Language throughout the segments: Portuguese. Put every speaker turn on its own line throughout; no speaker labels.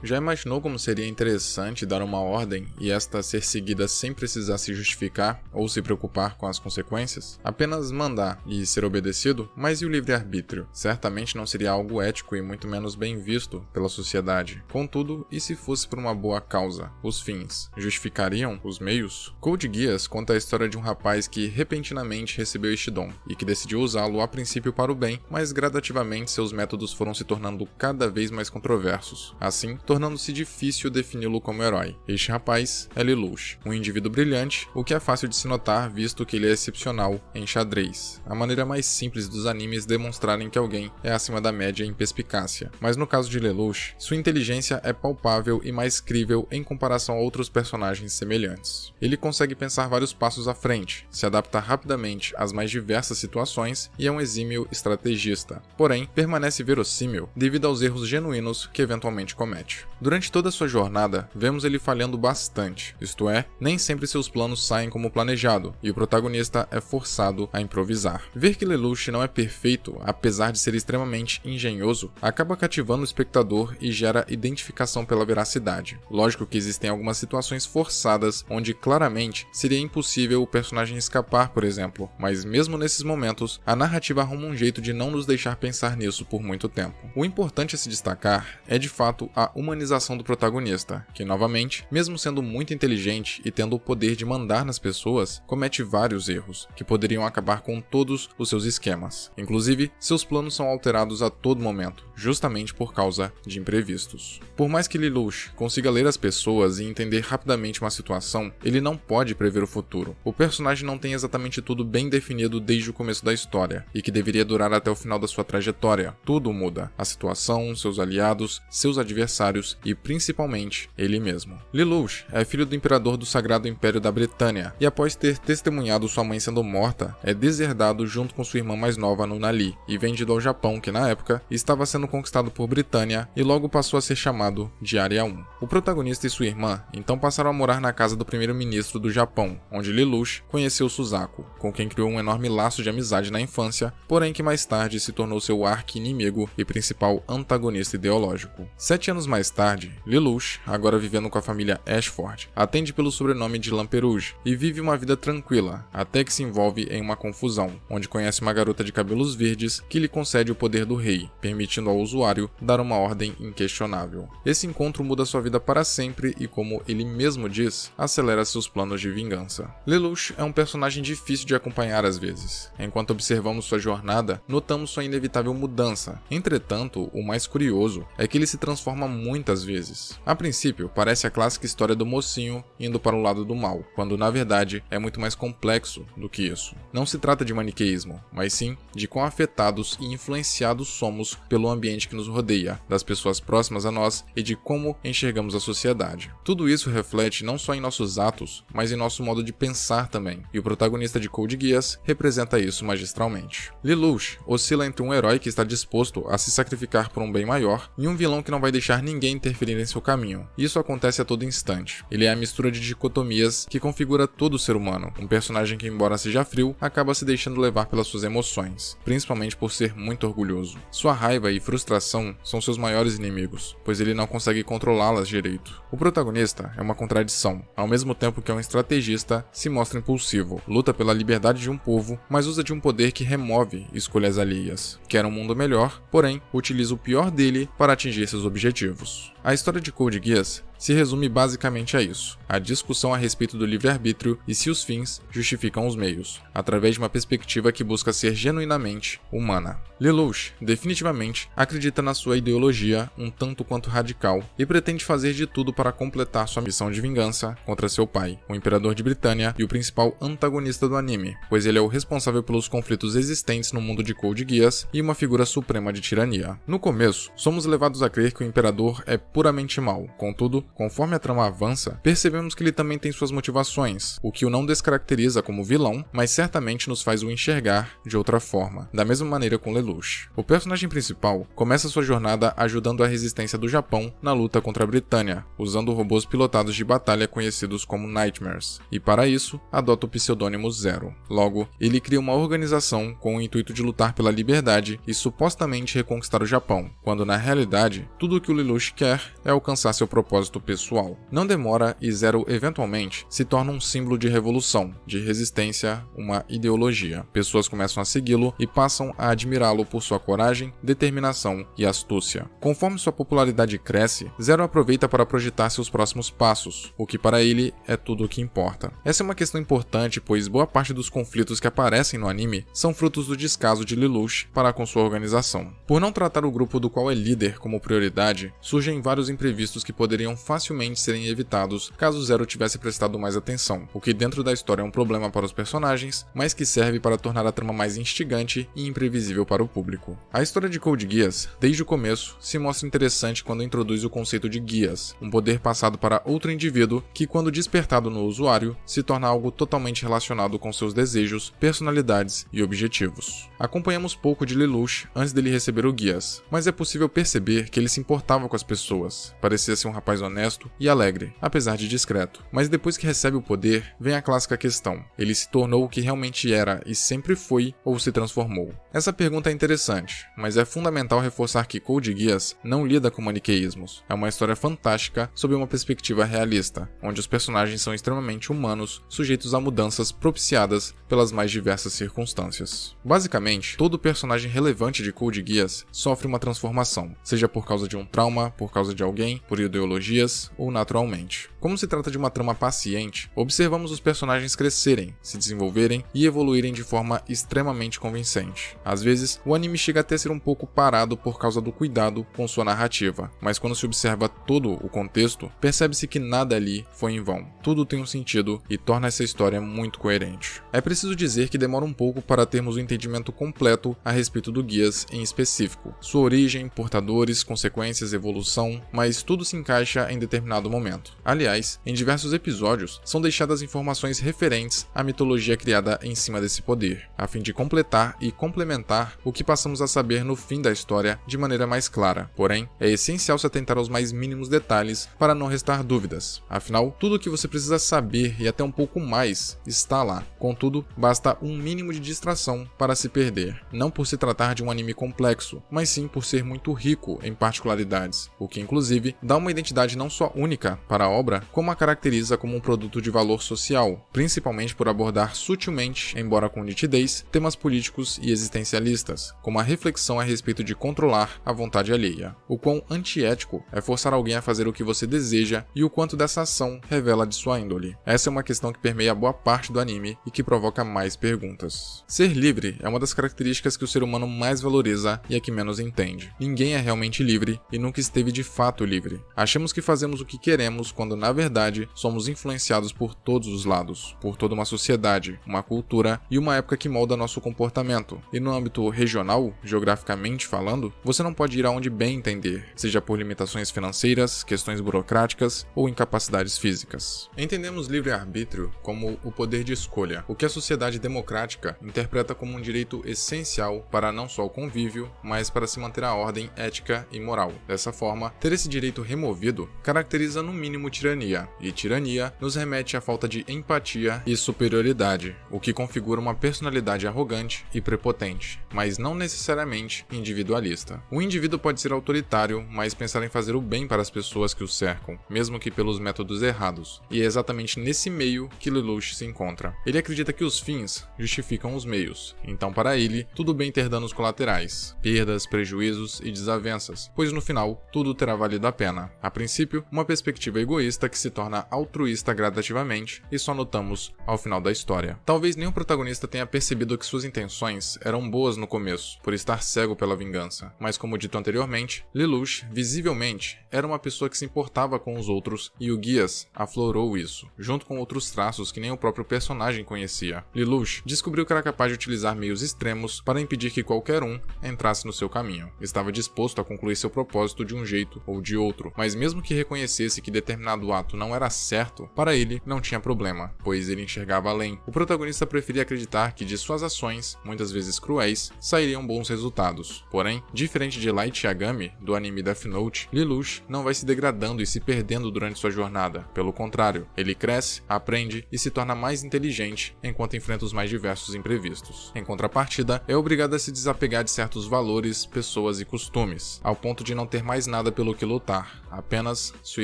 Já imaginou como seria interessante dar uma ordem e esta ser seguida sem precisar se justificar ou se preocupar com as consequências? Apenas mandar e ser obedecido? Mas e o livre-arbítrio? Certamente não seria algo ético e muito menos bem visto pela sociedade. Contudo, e se fosse por uma boa causa? Os fins justificariam os meios? Code Geass conta a história de um rapaz que repentinamente recebeu este dom e que decidiu usá-lo a princípio para o bem, mas gradativamente seus métodos foram se tornando cada vez mais controversos, assim tornando-se difícil defini-lo como herói. Este rapaz é Lelouch, um indivíduo brilhante, o que é fácil de se notar visto que ele é excepcional em xadrez, a maneira mais simples dos animes demonstrarem que alguém é acima da média em perspicácia. Mas no caso de Lelouch, sua inteligência é palpável e mais crível em comparação a outros personagens semelhantes. Ele consegue pensar vários passos à frente, se adapta rapidamente às mais diversas situações e é um exímio estrategista. Porém, permanece verossímil devido aos erros genuínos que eventualmente comete. Durante toda sua jornada, vemos ele falhando bastante, isto é, nem sempre seus planos saem como planejado, e o protagonista é forçado a improvisar. Ver que Lelouch não é perfeito, apesar de ser extremamente engenhoso, acaba cativando o espectador e gera identificação pela veracidade. Lógico que existem algumas situações forçadas onde claramente seria impossível o personagem escapar, por exemplo, mas mesmo nesses momentos, a narrativa arruma um jeito de não nos deixar pensar nisso por muito tempo. O importante a se destacar é de fato a humanização do protagonista, que novamente, mesmo sendo muito inteligente e tendo o poder de mandar nas pessoas, comete vários erros, que poderiam acabar com todos os seus esquemas. Inclusive, seus planos são alterados a todo momento, justamente por causa de imprevistos. Por mais que Lelouch consiga ler as pessoas e entender rapidamente uma situação, ele não pode prever o futuro. O personagem não tem exatamente tudo bem definido desde o começo da história, e que deveria durar até o final da sua trajetória. Tudo muda. A situação, seus aliados, seus adversários e, principalmente, ele mesmo. Lelouch é filho do imperador do Sagrado Império da Britânia, e após ter testemunhado sua mãe sendo morta, é deserdado junto com sua irmã mais nova, Nunnally, e vendido ao Japão, que na época estava sendo conquistado por Britânia e logo passou a ser chamado de Área 1. O protagonista e sua irmã então passaram a morar na casa do primeiro-ministro do Japão, onde Lelouch conheceu Suzaku, com quem criou um enorme laço de amizade na infância, porém que mais tarde se tornou seu arqui-inimigo e principal antagonista ideológico. 7 anos mais tarde, Lelouch, agora vivendo com a família Ashford, atende pelo sobrenome de Lamperouge e vive uma vida tranquila, até que se envolve em uma confusão, onde conhece uma garota de cabelos verdes que lhe concede o poder do rei, permitindo ao usuário dar uma ordem inquestionável. Esse encontro muda sua vida para sempre e, como ele mesmo diz, acelera seus planos de vingança. Lelouch é um personagem difícil de acompanhar às vezes. Enquanto observamos sua jornada, notamos sua inevitável mudança. Entretanto, o mais curioso é que ele se transforma muitas vezes. A princípio, parece a clássica história do mocinho indo para o lado do mal, quando na verdade é muito mais complexo do que isso. Não se trata de maniqueísmo, mas sim de quão afetados e influenciados somos pelo ambiente que nos rodeia, das pessoas próximas a nós e de como enxergamos a sociedade. Tudo isso reflete não só em nossos atos, mas em nosso modo de pensar também, e o protagonista de Code Geass representa isso magistralmente. Lelouch oscila entre um herói que está disposto a se sacrificar por um bem maior e um vilão que não vai deixar ninguém interferir em seu caminho. Isso acontece a todo instante. Ele é a mistura de dicotomias que configura todo o ser humano, um personagem que, embora seja frio, acaba se deixando levar pelas suas emoções, principalmente por ser muito orgulhoso. Sua raiva e frustração são seus maiores inimigos, pois ele não consegue controlá-las direito. O protagonista é uma contradição. Ao mesmo tempo que é um estrategista, se mostra impulsivo, luta pela liberdade de um povo, mas usa de um poder que remove escolhas alheias. Quer um mundo melhor, porém, utiliza o pior dele para atingir seus objetivos. A história de Code Geass se resume basicamente a isso, a discussão a respeito do livre-arbítrio e se os fins justificam os meios, através de uma perspectiva que busca ser genuinamente humana. Lelouch, definitivamente, acredita na sua ideologia um tanto quanto radical e pretende fazer de tudo para completar sua missão de vingança contra seu pai, o Imperador de Britânia e o principal antagonista do anime, pois ele é o responsável pelos conflitos existentes no mundo de Code Geass e uma figura suprema de tirania. No começo, somos levados a crer que o Imperador é puramente mau, contudo, Conforme a trama avança, percebemos que ele também tem suas motivações, o que o não descaracteriza como vilão, mas certamente nos faz o enxergar de outra forma, da mesma maneira com Lelouch. O personagem principal começa sua jornada ajudando a resistência do Japão na luta contra a Britânia, usando robôs pilotados de batalha conhecidos como Nightmares, e para isso, adota o pseudônimo Zero. Logo, ele cria uma organização com o intuito de lutar pela liberdade e supostamente reconquistar o Japão, quando na realidade, tudo o que o Lelouch quer é alcançar seu propósito pessoal. Não demora e Zero eventualmente se torna um símbolo de revolução, de resistência, uma ideologia. Pessoas começam a segui-lo e passam a admirá-lo por sua coragem, determinação e astúcia. Conforme sua popularidade cresce, Zero aproveita para projetar seus próximos passos, o que para ele é tudo o que importa. Essa é uma questão importante, pois boa parte dos conflitos que aparecem no anime são frutos do descaso de Lelouch para com sua organização. Por não tratar o grupo do qual é líder como prioridade, surgem vários imprevistos que poderiam facilmente serem evitados caso Zero tivesse prestado mais atenção, o que dentro da história é um problema para os personagens, mas que serve para tornar a trama mais instigante e imprevisível para o público. A história de Code Geass, desde o começo, se mostra interessante quando introduz o conceito de Geass, um poder passado para outro indivíduo que, quando despertado no usuário, se torna algo totalmente relacionado com seus desejos, personalidades e objetivos. Acompanhamos pouco de Lelouch antes dele receber o Geass, mas é possível perceber que ele se importava com as pessoas, parecia ser um rapaz honesto e alegre, apesar de discreto. Mas depois que recebe o poder, vem a clássica questão: ele se tornou o que realmente era e sempre foi, ou se transformou? Essa pergunta é interessante, mas é fundamental reforçar que Code Geass não lida com maniqueísmos. É uma história fantástica sob uma perspectiva realista, onde os personagens são extremamente humanos, sujeitos a mudanças propiciadas pelas mais diversas circunstâncias. Basicamente, todo personagem relevante de Code Geass sofre uma transformação, seja por causa de um trauma, por causa de alguém, por ideologias ou naturalmente. Como se trata de uma trama paciente, observamos os personagens crescerem, se desenvolverem e evoluírem de forma extremamente convincente. Às vezes, o anime chega até a ser um pouco parado por causa do cuidado com sua narrativa, mas quando se observa todo o contexto, percebe-se que nada ali foi em vão. Tudo tem um sentido e torna essa história muito coerente. É preciso dizer que demora um pouco para termos um entendimento completo a respeito do Geass em específico, sua origem, portadores, consequências, evolução, mas tudo se encaixa em determinado momento. Aliás, em diversos episódios são deixadas informações referentes à mitologia criada em cima desse poder, a fim de completar e complementar o que passamos a saber no fim da história de maneira mais clara. Porém, é essencial se atentar aos mais mínimos detalhes para não restar dúvidas. Afinal, tudo o que você precisa saber e até um pouco mais está lá. Contudo, basta um mínimo de distração para se perder. Não por se tratar de um anime complexo, mas sim por ser muito rico em particularidades, o que inclusive dá uma identidade não só única para a obra, como a caracteriza como um produto de valor social, principalmente por abordar sutilmente, embora com nitidez, temas políticos e existencialistas, como a reflexão a respeito de controlar a vontade alheia, o quão antiético é forçar alguém a fazer o que você deseja e o quanto dessa ação revela de sua índole. Essa é uma questão que permeia boa parte do anime e que provoca mais perguntas. Ser livre é uma das características que o ser humano mais valoriza e é que menos entende. Ninguém é realmente livre e nunca esteve de fato livre. Achamos que fazemos o que queremos quando na verdade somos influenciados por todos os lados, por toda uma sociedade, uma cultura e uma época que molda nosso comportamento. E no âmbito regional, geograficamente falando, você não pode ir aonde bem entender, seja por limitações financeiras, questões burocráticas ou incapacidades físicas. Entendemos livre-arbítrio como o poder de escolha, o que a sociedade democrática interpreta como um direito essencial para não só o convívio, mas para se manter a ordem ética e moral. Dessa forma, ter esse direito removido caracteriza no mínimo tirania, e tirania nos remete à falta de empatia e superioridade, o que configura uma personalidade arrogante e prepotente, mas não necessariamente individualista. O indivíduo pode ser autoritário, mas pensar em fazer o bem para as pessoas que o cercam, mesmo que pelos métodos errados, e é exatamente nesse meio que Lelouch se encontra. Ele acredita que os fins justificam os meios, então para ele, tudo bem ter danos colaterais, perdas, prejuízos e desavenças, pois no final, tudo terá valido a pena. A princípio, uma perspectiva egoísta que se torna altruísta gradativamente e só notamos ao final da história. Talvez nenhum protagonista tenha percebido que suas intenções eram boas no começo, por estar cego pela vingança, mas como dito anteriormente, Lelouch, visivelmente, era uma pessoa que se importava com os outros e o Geass aflorou isso, junto com outros traços que nem o próprio personagem conhecia. Lelouch descobriu que era capaz de utilizar meios extremos para impedir que qualquer entrasse no seu caminho. Estava disposto a concluir seu propósito de um jeito ou de outro, mas mesmo que reconhecesse que determinado ato não era certo, para ele não tinha problema, pois ele enxergava além. O protagonista preferia acreditar que de suas ações, muitas vezes cruéis, sairiam bons resultados. Porém, diferente de Light Yagami, do anime Death Note, Lelouch não vai se degradando e se perdendo durante sua jornada. Pelo contrário, ele cresce, aprende e se torna mais inteligente enquanto enfrenta os mais diversos imprevistos. Em contrapartida, é obrigado a se desapegar de certos valores, pessoas e costumes, ao ponto de não ter mais nada pelo que lutar, apenas sua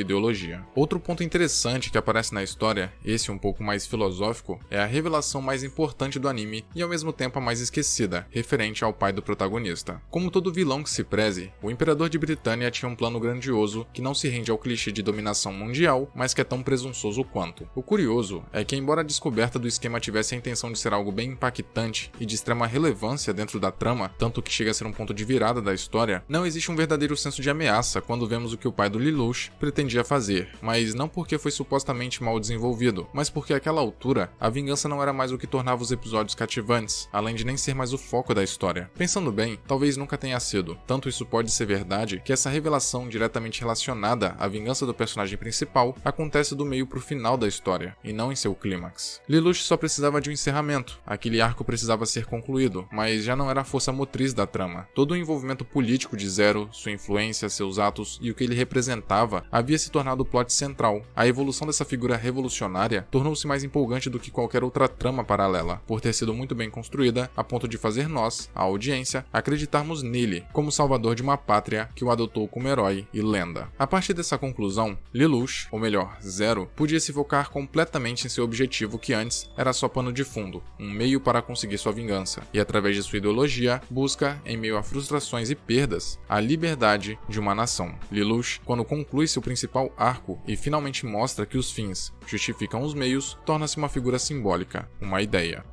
ideologia. Outro ponto interessante que aparece na história, esse um pouco mais filosófico, é a revelação mais importante do anime e ao mesmo tempo a mais esquecida, referente ao pai do protagonista. Como todo vilão que se preze, o Imperador de Britânia tinha um plano grandioso que não se rende ao clichê de dominação mundial, mas que é tão presunçoso quanto. O curioso é que, embora a descoberta do esquema tivesse a intenção de ser algo bem impactante e de extrema relevância dentro da trama, tanto que chega a ser um ponto de virada da história, não existe um verdadeiro senso de ameaça quando vemos o que o pai do Lelouch pretendia fazer, mas não porque foi supostamente mal desenvolvido, mas porque àquela altura, a vingança não era mais o que tornava os episódios cativantes, além de nem ser mais o foco da história. Pensando bem, talvez nunca tenha sido. Tanto isso pode ser verdade que essa revelação diretamente relacionada à vingança do personagem principal acontece do meio pro final da história, e não em seu clímax. Lelouch só precisava de um encerramento, aquele arco precisava ser concluído, mas já não era a força motriz da trama. Todo o envolvimento político de Zero, sua influência, seus atos e o que ele representava havia se tornado o plot central. A evolução dessa figura revolucionária tornou-se mais empolgante do que qualquer outra trama paralela, por ter sido muito bem construída a ponto de fazer nós, a audiência, acreditarmos nele como salvador de uma pátria que o adotou como herói e lenda. A partir dessa conclusão, Lelouch, ou melhor, Zero, podia se focar completamente em seu objetivo que antes era só pano de fundo, um meio para conseguir sua vingança, e através de sua ideologia, busca, em meio a frustrações e perdas, a liberdade de uma nação. Lelouch, quando conclui seu principal arco e finalmente mostra que os fins justificam os meios, torna-se uma figura simbólica, uma ideia.